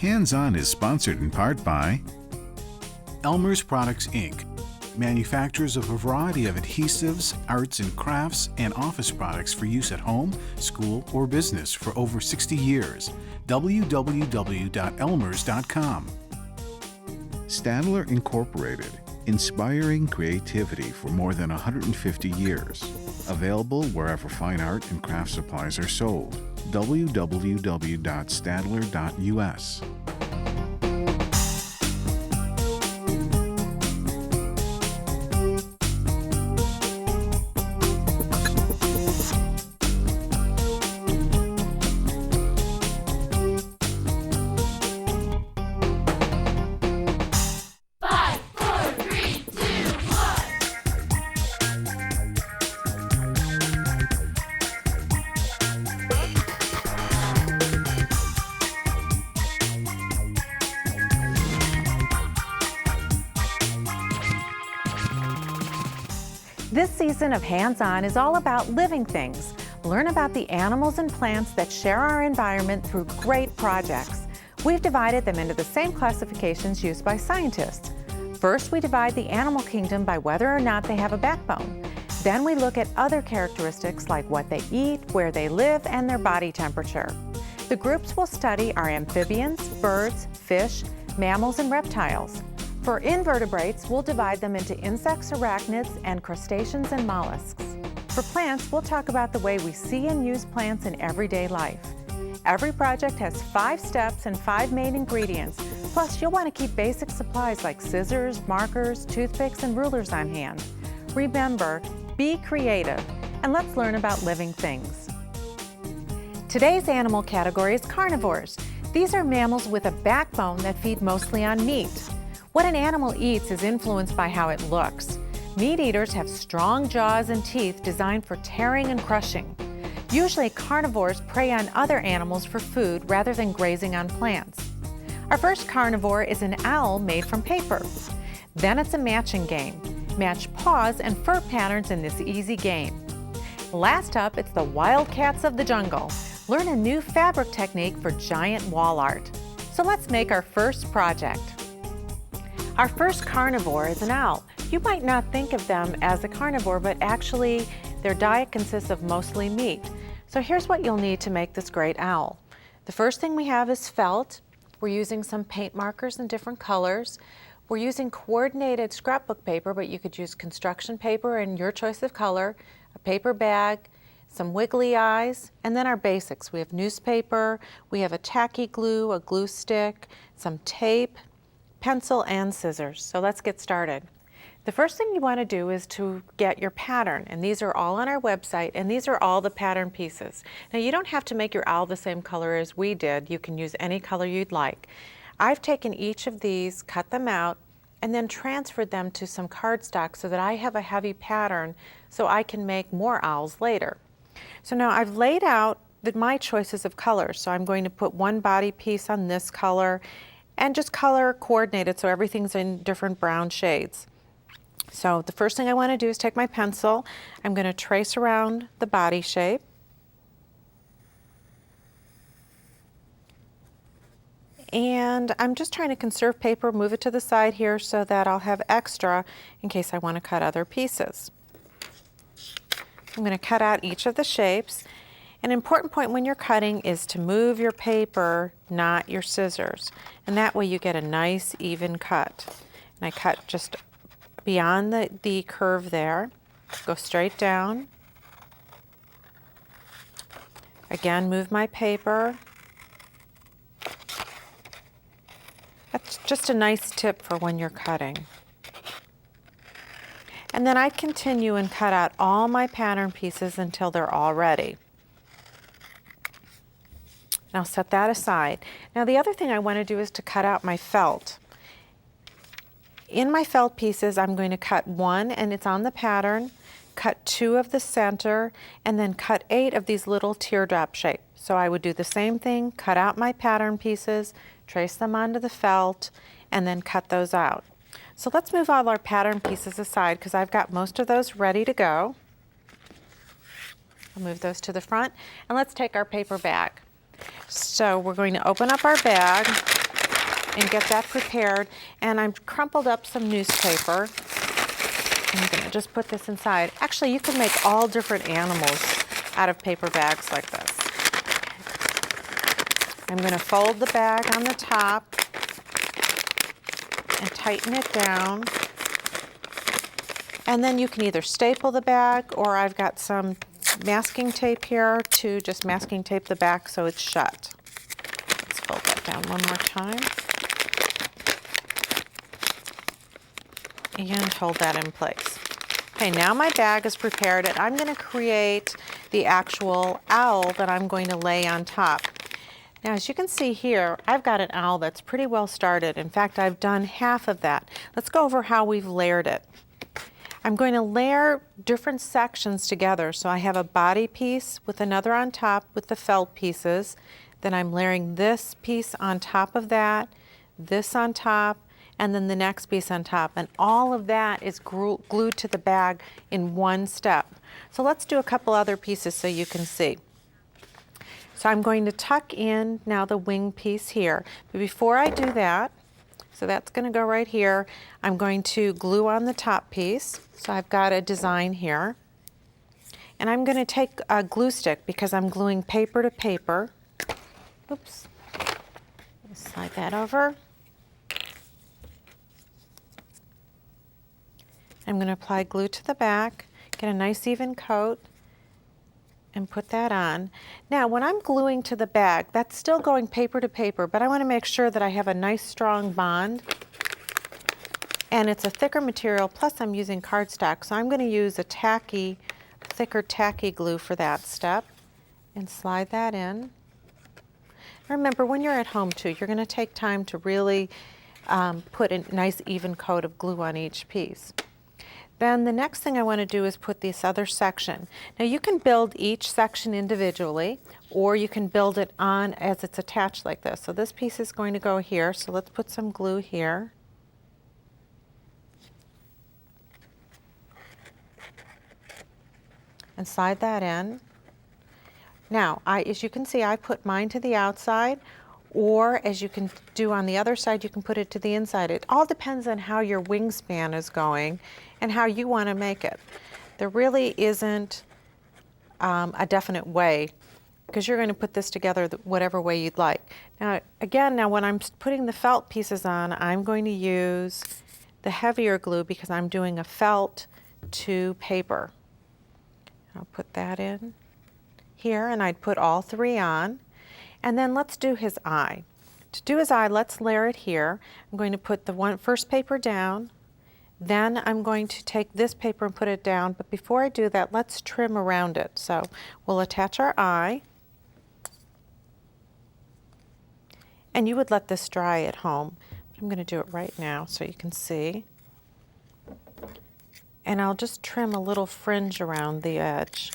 Hands-On is sponsored in part by Elmer's Products, Inc., manufacturers of a variety of adhesives, arts and crafts, and office products for use at home, school, or business for over 60 years. www.elmers.com. Stadler Incorporated, inspiring creativity for more than 150 years. Available wherever fine art and craft supplies are sold. www.stadler.us. This season of Hands-On is all about living things. Learn about the animals and plants that share our environment through great projects. We've divided them into the same classifications used by scientists. First, we divide the animal kingdom by whether or not they have a backbone. Then we look at other characteristics like what they eat, where they live, and their body temperature. The groups will study our amphibians, birds, fish, mammals, and reptiles. For invertebrates, we'll divide them into insects, arachnids, and crustaceans and mollusks. For plants, we'll talk about the way we see and use plants in everyday life. Every project has 5 steps and 5 main ingredients. Plus, you'll want to keep basic supplies like scissors, markers, toothpicks, and rulers on hand. Remember, be creative, and let's learn about living things. Today's animal category is carnivores. These are mammals with a backbone that feed mostly on meat. What an animal eats is influenced by how it looks. Meat eaters have strong jaws and teeth designed for tearing and crushing. Usually, carnivores prey on other animals for food rather than grazing on plants. Our first carnivore is an owl made from paper. Then it's a matching game. Match paws and fur patterns in this easy game. Last up, it's the wildcats of the jungle. Learn a new fabric technique for giant wall art. So let's make our first project. Our first carnivore is an owl. You might not think of them as a carnivore, but actually their diet consists of mostly meat. So here's what you'll need to make this great owl. The first thing we have is felt. We're using some paint markers in different colors. We're using coordinated scrapbook paper, but you could use construction paper in your choice of color, a paper bag, some wiggly eyes, and then our basics. We have newspaper, we have a tacky glue, a glue stick, some tape, pencil, and scissors. So let's get started. The first thing you want to do is to get your pattern, and these are all on our website, and these are all the pattern pieces. Now you don't have to make your owl the same color as we did. You can use any color you'd like. I've taken each of these, cut them out, and then transferred them to some cardstock so that I have a heavy pattern so I can make more owls later. So now I've laid out my choices of colors. So I'm going to put one body piece on this color and just color coordinated so everything's in different brown shades. So the first thing I want to do is take my pencil. I'm going to trace around the body shape. And I'm just trying to conserve paper, move it to the side here so that I'll have extra in case I want to cut other pieces. I'm going to cut out each of the shapes. An important point when you're cutting is to move your paper, not your scissors. And that way you get a nice even cut. And I cut just beyond the curve there, go straight down. Again, move my paper. That's just a nice tip for when you're cutting. And then I continue and cut out all my pattern pieces until they're all ready. And I'll set that aside. Now the other thing I want to do is to cut out my felt. In my felt pieces, I'm going to cut one, and it's on the pattern, cut 2 of the center, and then cut 8 of these little teardrop shapes. So I would do the same thing, cut out my pattern pieces, trace them onto the felt, and then cut those out. So let's move all our pattern pieces aside because I've got most of those ready to go. I'll move those to the front, and let's take our paper bag. So we're going to open up our bag. and get that prepared. And I've crumpled up some newspaper. I'm gonna just put this inside. Actually, you can make all different animals out of paper bags like this. I'm gonna fold the bag on the top and tighten it down. And then you can either staple the bag, or I've got some masking tape here to just masking tape the back so it's shut. Let's fold that down one more time. And hold that in place. Okay, now my bag is prepared, and I'm going to create the actual owl that I'm going to lay on top. Now, as you can see here, I've got an owl that's pretty well started. In fact, I've done half of that. Let's go over how we've layered it. I'm going to layer different sections together. So I have a body piece with another on top with the felt pieces. Then I'm layering this piece on top of that, this on top, and then the next piece on top. And all of that is glued to the bag in one step. So let's do a couple other pieces so you can see. So I'm going to tuck in now the wing piece here. But before I do that, so that's going to go right here, I'm going to glue on the top piece. So I've got a design here. And I'm going to take a glue stick because I'm gluing paper to paper. Oops. Slide that over. I'm going to apply glue to the back, get a nice even coat, and put that on. Now, when I'm gluing to the bag, that's still going paper to paper, but I want to make sure that I have a nice strong bond. And it's a thicker material, plus I'm using cardstock, so I'm going to use a thicker tacky glue for that step, and slide that in. Remember, when you're at home too, you're going to take time to really put a nice even coat of glue on each piece. Then the next thing I want to do is put this other section. Now you can build each section individually, or you can build it on as it's attached like this. So this piece is going to go here, so let's put some glue here. And slide that in. Now, as you can see, I put mine to the outside, or as you can do on the other side, you can put it to the inside. It all depends on how your wingspan is going and how you want to make it. There really isn't a definite way, because you're going to put this together whatever way you'd like. Now, again, when I'm putting the felt pieces on, I'm going to use the heavier glue because I'm doing a felt to paper. I'll put that in here, and I'd put all three on. And then let's do his eye. To do his eye, let's layer it here. I'm going to put the first paper down, then I'm going to take this paper and put it down, but before I do that, let's trim around it. So we'll attach our eye, and you would let this dry at home. I'm going to do it right now so you can see. And I'll just trim a little fringe around the edge.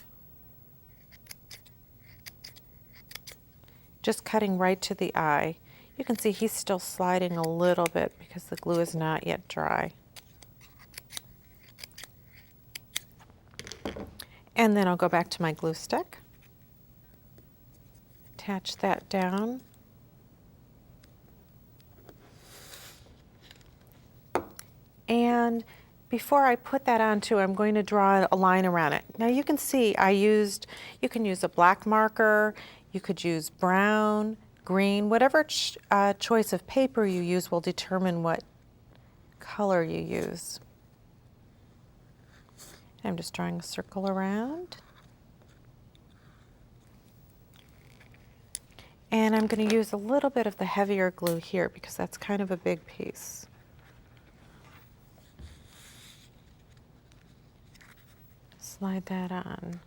Just cutting right to the eye. You can see he's still sliding a little bit because the glue is not yet dry. And then I'll go back to my glue stick. Attach that down. And before I put that on too, I'm going to draw a line around it. Now you can see you can use a black marker, you could use brown, green, whatever choice of paper you use will determine what color you use. I'm just drawing a circle around. And I'm going to use a little bit of the heavier glue here because that's kind of a big piece. Slide that on.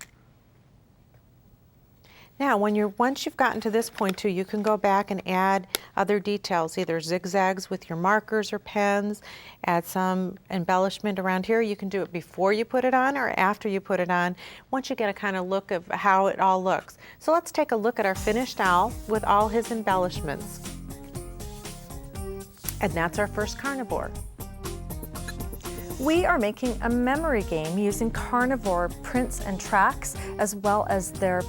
Now, once you've gotten to this point too, you can go back and add other details, either zigzags with your markers or pens, add some embellishment around here. You can do it before you put it on or after you put it on, once you get a kind of look of how it all looks. So let's take a look at our finished owl with all his embellishments. And that's our first carnivore. We are making a memory game using carnivore prints and tracks, as well as their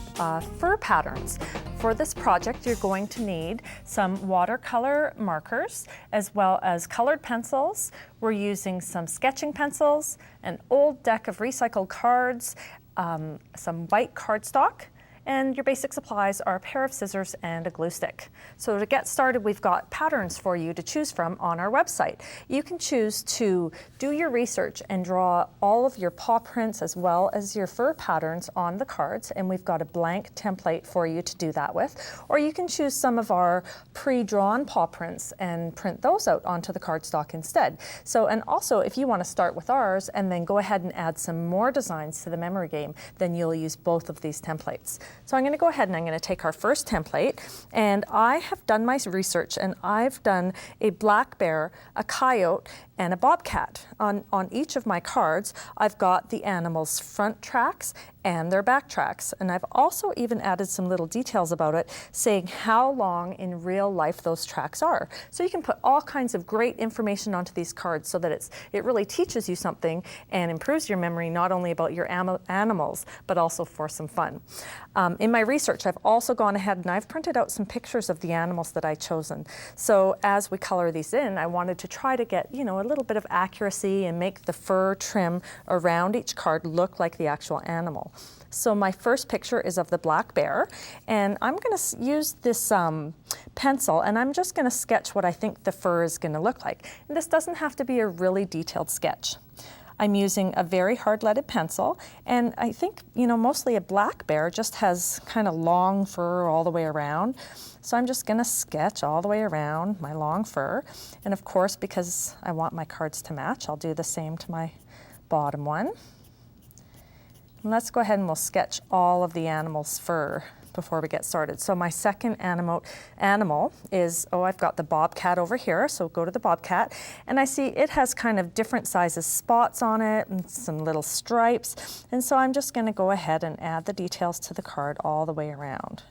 fur patterns. for this project, you're going to need some watercolor markers as well as colored pencils. We're using some sketching pencils, an old deck of recycled cards, some white cardstock, and your basic supplies are a pair of scissors and a glue stick. So to get started, we've got patterns for you to choose from on our website. You can choose to do your research and draw all of your paw prints as well as your fur patterns on the cards, and we've got a blank template for you to do that with. Or you can choose some of our pre-drawn paw prints and print those out onto the cardstock instead. So, and also if you want to start with ours and then go ahead and add some more designs to the memory game, then you'll use both of these templates. So I'm going to go ahead and I'm going to take our first template, and I have done my research and I've done a black bear, a coyote, and a bobcat. On each of my cards, I've got the animal's front tracks and their back tracks. And I've also even added some little details about it, saying how long in real life those tracks are. So you can put all kinds of great information onto these cards so that it really teaches you something and improves your memory, not only about your animals, but also for some fun. In my research, I've also gone ahead and I've printed out some pictures of the animals that I've chosen. So as we color these in, I wanted to try to get, a little bit of accuracy and make the fur trim around each card look like the actual animal. So my first picture is of the black bear, and I'm going to use this pencil, and I'm just going to sketch what I think the fur is going to look like. And this doesn't have to be a really detailed sketch. I'm using a very hard-leaded pencil, and I think, mostly a black bear just has kind of long fur all the way around. So I'm just going to sketch all the way around my long fur. And of course, because I want my cards to match, I'll do the same to my bottom one. And let's go ahead and we'll sketch all of the animal's fur before we get started. So my second animal is, I've got the bobcat over here, so go to the bobcat, and I see it has kind of different sizes spots on it and some little stripes, and so I'm just going to go ahead and add the details to the card all the way around.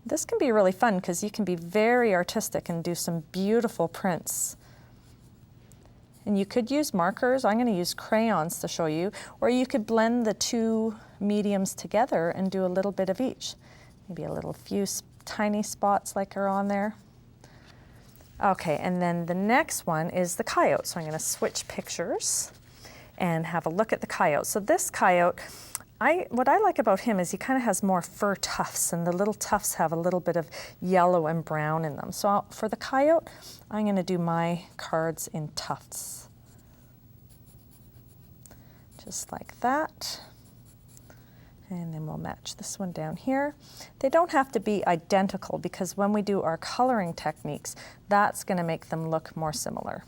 This can be really fun because you can be very artistic and do some beautiful prints. And you could use markers. I'm going to use crayons to show you, or you could blend the two mediums together and do a little bit of each. Maybe a few tiny spots like are on there. Okay, and then the next one is the coyote. So I'm going to switch pictures and have a look at the coyote. So this coyote, what I like about him is he kind of has more fur tufts, and the little tufts have a little bit of yellow and brown in them. So for the coyote, I'm going to do my cards in tufts. Just like that. And then we'll match this one down here. They don't have to be identical because when we do our coloring techniques, that's going to make them look more similar.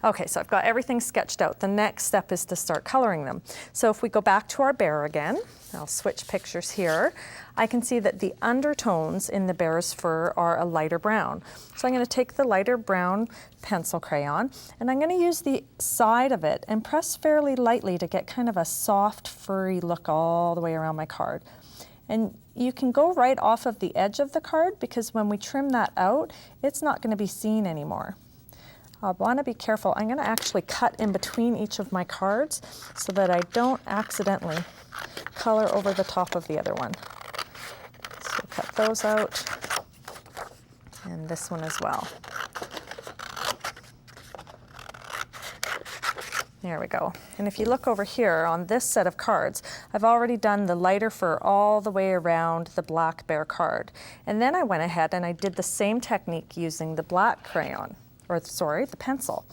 Okay, so I've got everything sketched out. The next step is to start coloring them. So if we go back to our bear again, I'll switch pictures here. I can see that the undertones in the bear's fur are a lighter brown. So I'm going to take the lighter brown pencil crayon, and I'm going to use the side of it and press fairly lightly to get kind of a soft, furry look all the way around my card. And you can go right off of the edge of the card because when we trim that out, it's not going to be seen anymore. I want to be careful. I'm going to actually cut in between each of my cards so that I don't accidentally color over the top of the other one. So cut those out, and this one as well. There we go. And if you look over here on this set of cards, I've already done the lighter fur all the way around the black bear card. And then I went ahead and I did the same technique using the black crayon. The pencil.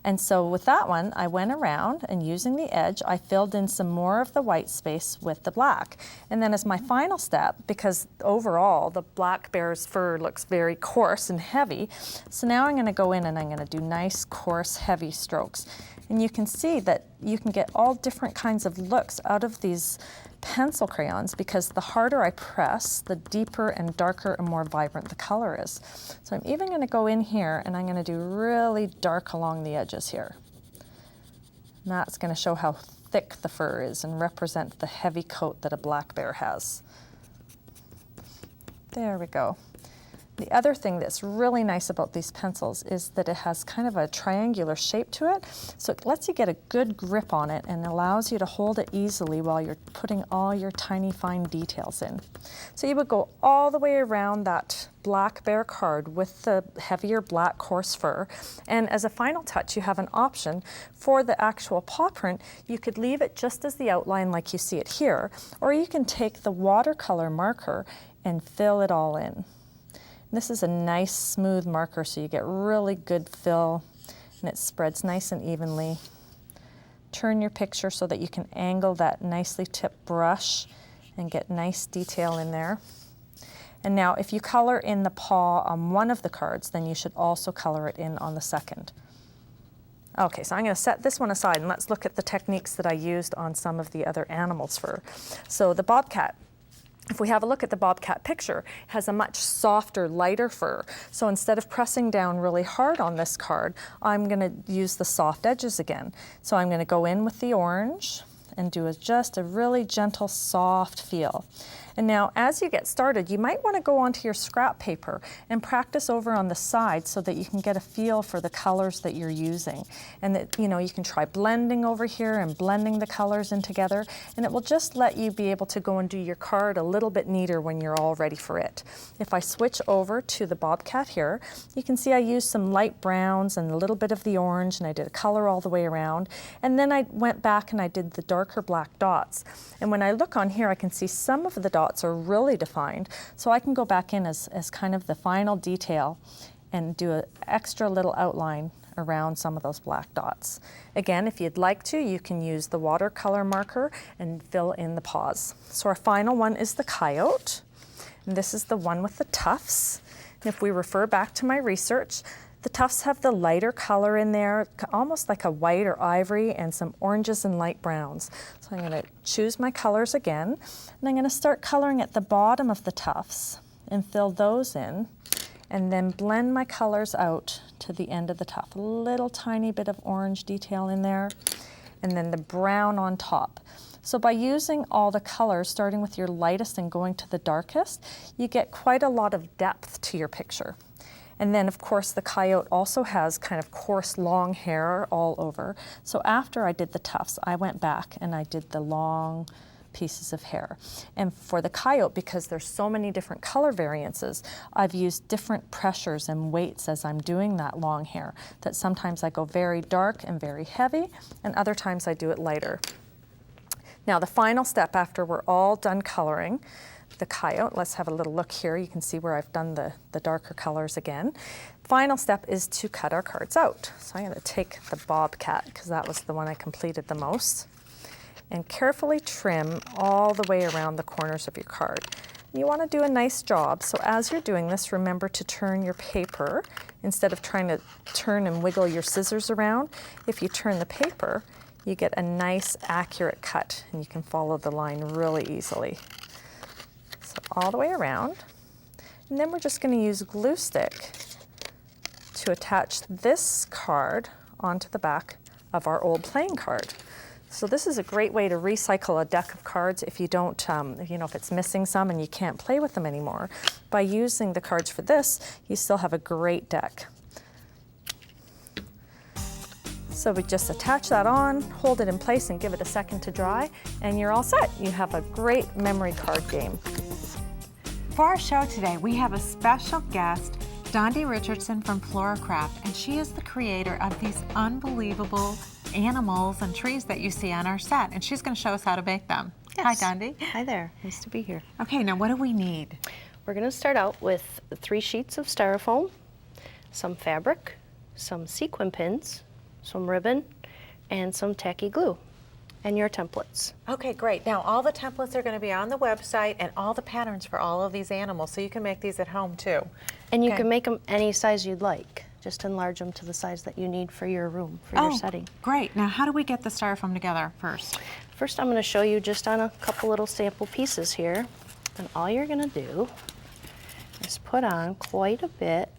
And so with that one, I went around and using the edge, I filled in some more of the white space with the black. And then as my final step, because overall the black bear's fur looks very coarse and heavy, so now I'm going to go in and I'm going to do nice, coarse, heavy strokes. And you can see that you can get all different kinds of looks out of these pencil crayons because the harder I press, the deeper and darker and more vibrant the color is. So I'm even going to go in here and I'm going to do really dark along the edges here. And that's going to show how thick the fur is and represent the heavy coat that a black bear has. There we go. The other thing that's really nice about these pencils is that it has kind of a triangular shape to it, so it lets you get a good grip on it and allows you to hold it easily while you're putting all your tiny fine details in. So you would go all the way around that black bear card with the heavier black coarse fur, and as a final touch you have an option for the actual paw print. You could leave it just as the outline like you see it here, or you can take the watercolor marker and fill it all in. This is a nice smooth marker, so you get really good fill and it spreads nice and evenly. Turn your picture so that you can angle that nicely tipped brush and get nice detail in there. And now if you color in the paw on one of the cards, then you should also color it in on the second. Okay, so I'm going to set this one aside and let's look at the techniques that I used on some of the other animals' fur. So the bobcat. If we have a look at the bobcat picture, it has a much softer, lighter fur. So instead of pressing down really hard on this card, I'm going to use the soft edges again. So I'm going to go in with the orange and do just a really gentle, soft feel. And now as you get started, you might want to go onto your scrap paper and practice over on the side so that you can get a feel for the colors that you're using. And that, you know, you can try blending over here and blending the colors in together, and it will just let you be able to go and do your card a little bit neater when you're all ready for it. If I switch over to the bobcat here, you can see I used some light browns and a little bit of the orange, and I did a color all the way around. And then I went back and I did the darker black dots. And when I look on here, I can see some of the dots are really defined, so I can go back in as kind of the final detail and do an extra little outline around some of those black dots. Again, if you'd like to, you can use the watercolor marker and fill in the paws. So our final one is the coyote, and this is the one with the tufts. And if we refer back to my research, the tufts have the lighter color in there, almost like a white or ivory, and some oranges and light browns. So I'm going to choose my colors again, and I'm going to start coloring at the bottom of the tufts and fill those in, and then blend my colors out to the end of the tuft. A little tiny bit of orange detail in there, and then the brown on top. So by using all the colors, starting with your lightest and going to the darkest, you get quite a lot of depth to your picture. And then, of course, the coyote also has kind of coarse, long hair all over. So after I did the tufts, I went back and I did the long pieces of hair. And for the coyote, because there's so many different color variances, I've used different pressures and weights as I'm doing that long hair. That sometimes I go very dark and very heavy, and other times I do it lighter. Now, the final step after we're all done coloring the coyote, let's have a little look here. You can see where I've done the darker colors again. Final step is to cut our cards out. So I'm going to take the bobcat, because that was the one I completed the most, and carefully trim all the way around the corners of your card. You want to do a nice job, so as you're doing this, remember to turn your paper. Instead of trying to turn and wiggle your scissors around, if you turn the paper, you get a nice accurate cut, and you can follow the line really easily. So all the way around, and then we're just going to use glue stick to attach this card onto the back of our old playing card. So this is a great way to recycle a deck of cards if you don't, if it's missing some and you can't play with them anymore. By using the cards for this, you still have a great deck. So we just attach that on, hold it in place, and give it a second to dry, and you're all set. You have a great memory card game. For our show today, we have a special guest, Dondi Richardson from Floracraft, and she is the creator of these unbelievable animals and trees that you see on our set, and she's going to show us how to make them. Yes. Hi, Dondi. Hi there. Nice to be here. Okay, now what do we need? We're going to start out with 3 sheets of styrofoam, some fabric, some sequin pins, some ribbon, and some tacky glue, and your templates. Okay, great. Now all the templates are going to be on the website, and all the patterns for all of these animals, so you can make these at home too. And you Okay. can make them any size you'd like. Just enlarge them to the size that you need for your room, for your setting. Great. Now how do we get the styrofoam together first? First, I'm going to show you just on a couple little sample pieces here. And all you're going to do is put on quite a bit,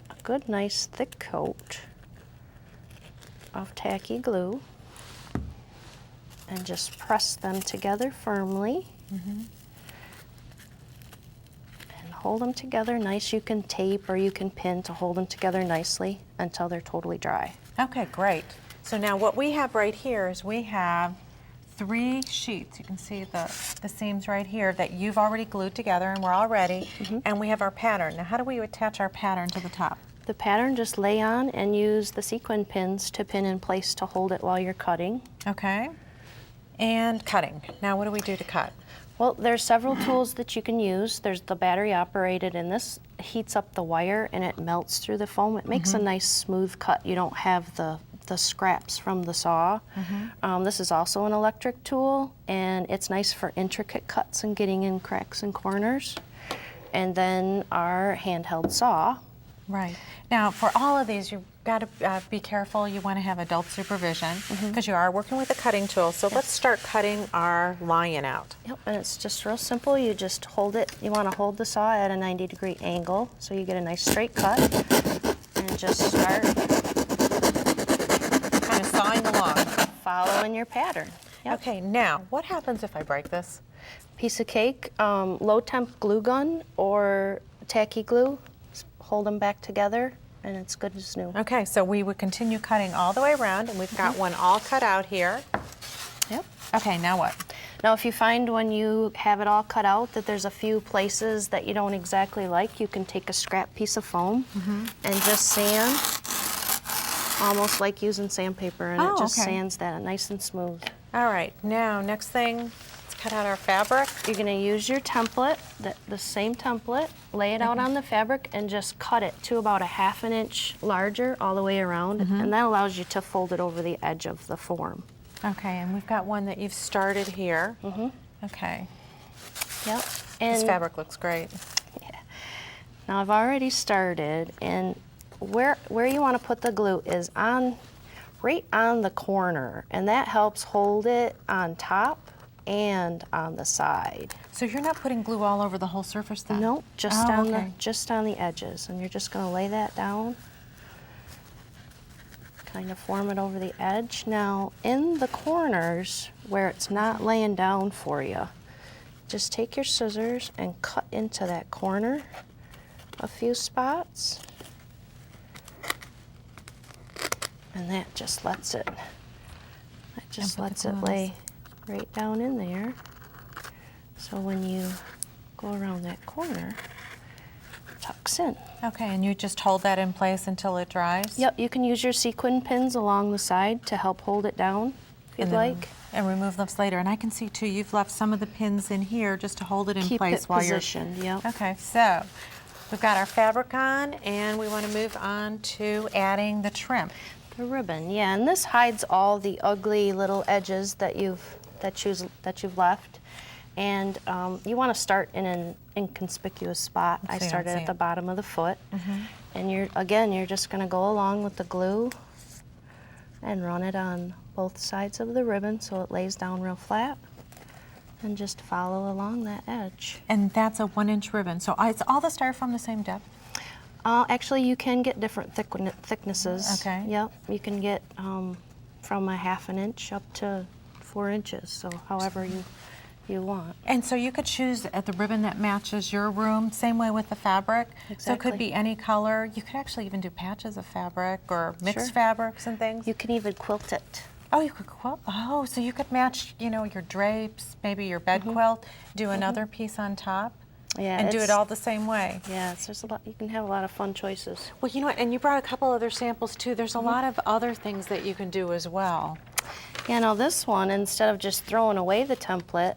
a good nice thick coat of tacky glue, and just press them together firmly. And hold them together nice. You can tape or you can pin to hold them together nicely until they're totally dry. Okay, great. So now what we have right here is we have 3 sheets. You can see the seams right here that you've already glued together and we're all ready. And we have our pattern. Now how do we attach our pattern to the top? The pattern, just lay on and use the sequin pins to pin in place to hold it while you're cutting. Okay. And cutting. Now what do we do to cut? Well, there's several tools that you can use. There's the battery operated, and this heats up the wire and it melts through the foam. It makes a nice smooth cut. You don't have the scraps from the saw. This is also an electric tool, and it's nice for intricate cuts and getting in cracks and corners. And then our handheld saw. Right. Now, for all of these, you've got to be careful. You want to have adult supervision because you are working with a cutting tool. So let's start cutting our lion out. Yep, and it's just real simple. You just hold it. You want to hold the saw at a 90-degree angle so you get a nice straight cut. And just start Kind of sawing along. following your pattern. Yep. Okay, now, what happens if I break this? Piece of cake, low temp glue gun or tacky glue. Hold them back together and it's good as new. Okay, so we would continue cutting all the way around, and we've got one all cut out here. Yep. Okay, now what? Now if you find when you have it all cut out that there's a few places that you don't exactly like, you can take a scrap piece of foam and just sand, almost like using sandpaper, and it just sands that nice and smooth. All right, now next thing, let's cut out our fabric. You're going to use your template, the same template, lay it out on the fabric and just cut it to about 1/2 inch larger all the way around, and that allows you to fold it over the edge of the form. Okay, and we've got one that you've started here. Okay, Yep. this And fabric looks great. now I've already started, and where you want to put the glue is right on the corner, and that helps hold it on top and on the side. So you're not putting glue all over the whole surface then? Nope, just on okay. just on the edges, and you're just going to lay that down. Kind of form it over the edge. Now in the corners where it's not laying down for you, just take your scissors and cut into that corner a few spots. And that just lets it lay right down in there. So when you go around that corner, it tucks in. Okay, and you just hold that in place until it dries? Yep, you can use your sequin pins along the side to help hold it down if you'd like. And remove those later. And I can see too, you've left some of the pins in here just to hold it in Keep place it while positioned, yep. Okay, so we've got our fabric on, and we want to move on to adding the trim. The ribbon, yeah, and this hides all the ugly little edges that you've left. And you want to start in an inconspicuous spot. I started at the bottom of the foot. And you're just going to go along with the glue and run it on both sides of the ribbon so it lays down real flat. And just follow along that edge. And that's a 1-inch ribbon. So is all the styrofoam the same depth? Actually, you can get different thicknesses. Okay. Yep, you can get from 1/2 inch up to 4 inches, so however you want. And so you could choose the ribbon that matches your room, same way with the fabric. Exactly. So it could be any color. You could actually even do patches of fabric or mixed fabrics and things. You can even quilt it. Oh, you could quilt. Oh, so you could match, your drapes, maybe your bed quilt, do another piece on top. Yeah, and do it all the same way. Yeah, there's a lot. You can have a lot of fun choices. Well, you know what? And you brought a couple other samples too. There's a lot of other things that you can do as well. Yeah, now this one, instead of just throwing away the template,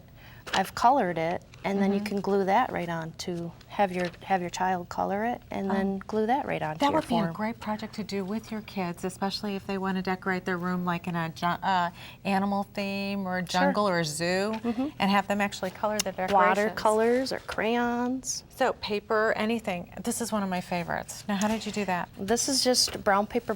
I've colored it, and then you can glue that right on to have your child color it, and then glue that right onto your That would be form. a great project to do with your kids, especially if they want to decorate their room like in a animal theme or a jungle or a zoo, and have them actually color the decorations. Watercolors or crayons. So paper, anything. This is one of my favorites. Now, how did you do that? This is just a brown paper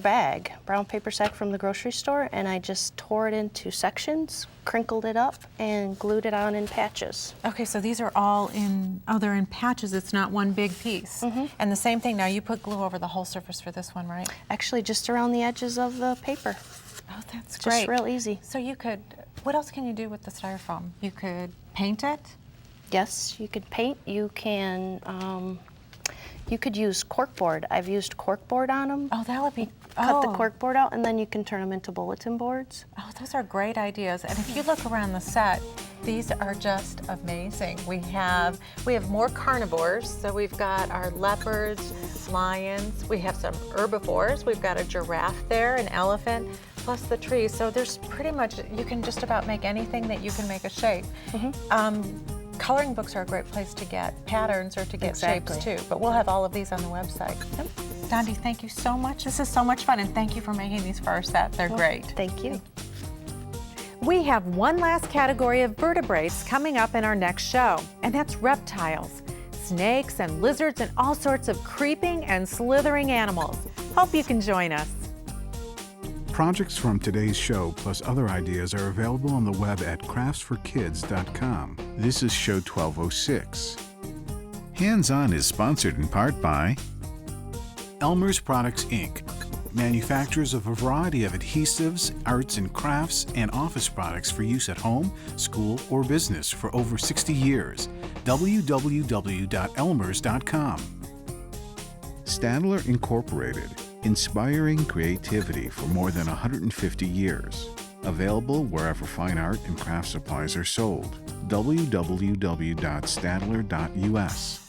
sack from the grocery store, and I just tore it into sections, crinkled it up, and glued it on in patches. Okay, so these are all they're in patches. It's not one big piece. And the same thing, now you put glue over the whole surface for this one, right? Actually, just around the edges of the paper. Oh, that's Just great. real easy. So you could, what else can you do with the styrofoam? You could paint it. Yes, you could paint. You can, you could use corkboard. I've used corkboard on them. Oh, that would be, Cut the corkboard out, and then you can turn them into bulletin boards. Oh, those are great ideas. And if you look around the set, these are just amazing. We have more carnivores. So we've got our leopards, lions. We have some herbivores. We've got a giraffe there, an elephant, plus the trees. So there's pretty much, you can just about make anything that you can make a shape. Coloring books are a great place to get patterns or to get shapes too, but we'll have all of these on the website. Dondi, thank you so much. This is so much fun, and thank you for making these for our set. They're great. Thank you. We have one last category of vertebrates coming up in our next show, and that's reptiles. Snakes and lizards and all sorts of creeping and slithering animals. Hope you can join us. Projects from today's show plus other ideas are available on the web at craftsforkids.com. This is show 1206. Hands-On is sponsored in part by Elmer's Products, Inc., manufacturers of a variety of adhesives, arts and crafts, and office products for use at home, school, or business for over 60 years. www.elmers.com. Stadler Incorporated, inspiring creativity for more than 150 years. Available wherever fine art and craft supplies are sold. www.stadler.us.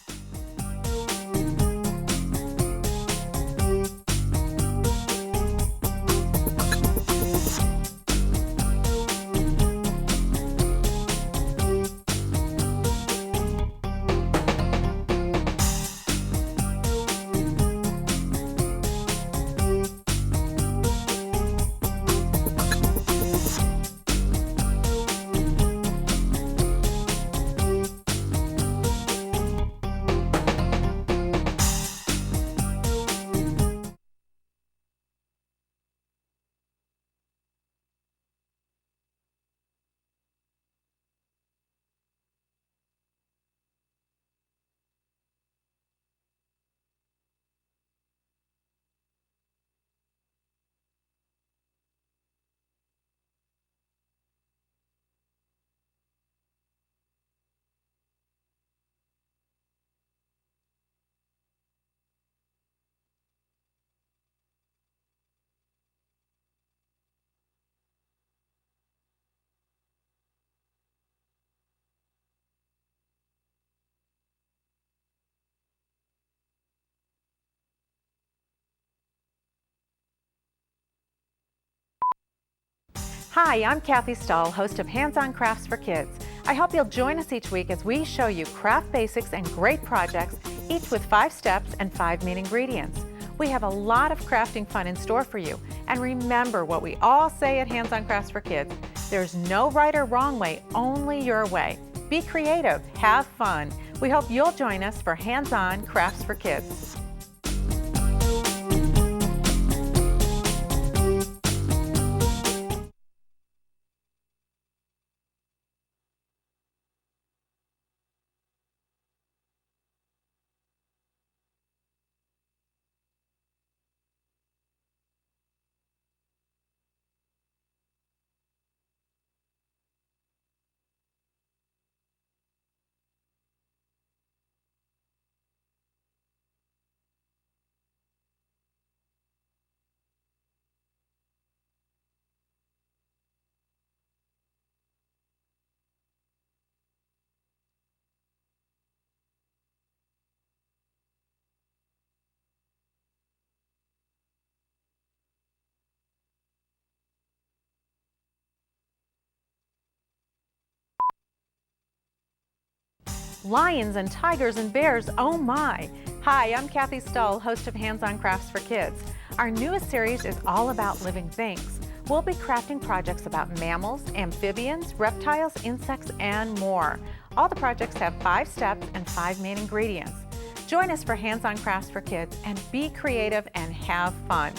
Hi, I'm Kathy Stahl, host of Hands-On Crafts for Kids. I hope you'll join us each week as we show you craft basics and great projects, each with 5 steps and 5 main ingredients. We have a lot of crafting fun in store for you. And remember what we all say at Hands-On Crafts for Kids, there's no right or wrong way, only your way. Be creative, have fun. We hope you'll join us for Hands-On Crafts for Kids. Lions and tigers and bears, oh my! Hi, I'm Kathy Stahl, host of Hands-On Crafts for Kids. Our newest series is all about living things. We'll be crafting projects about mammals, amphibians, reptiles, insects, and more. All the projects have 5 steps and 5 main ingredients. Join us for Hands-On Crafts for Kids and be creative and have fun.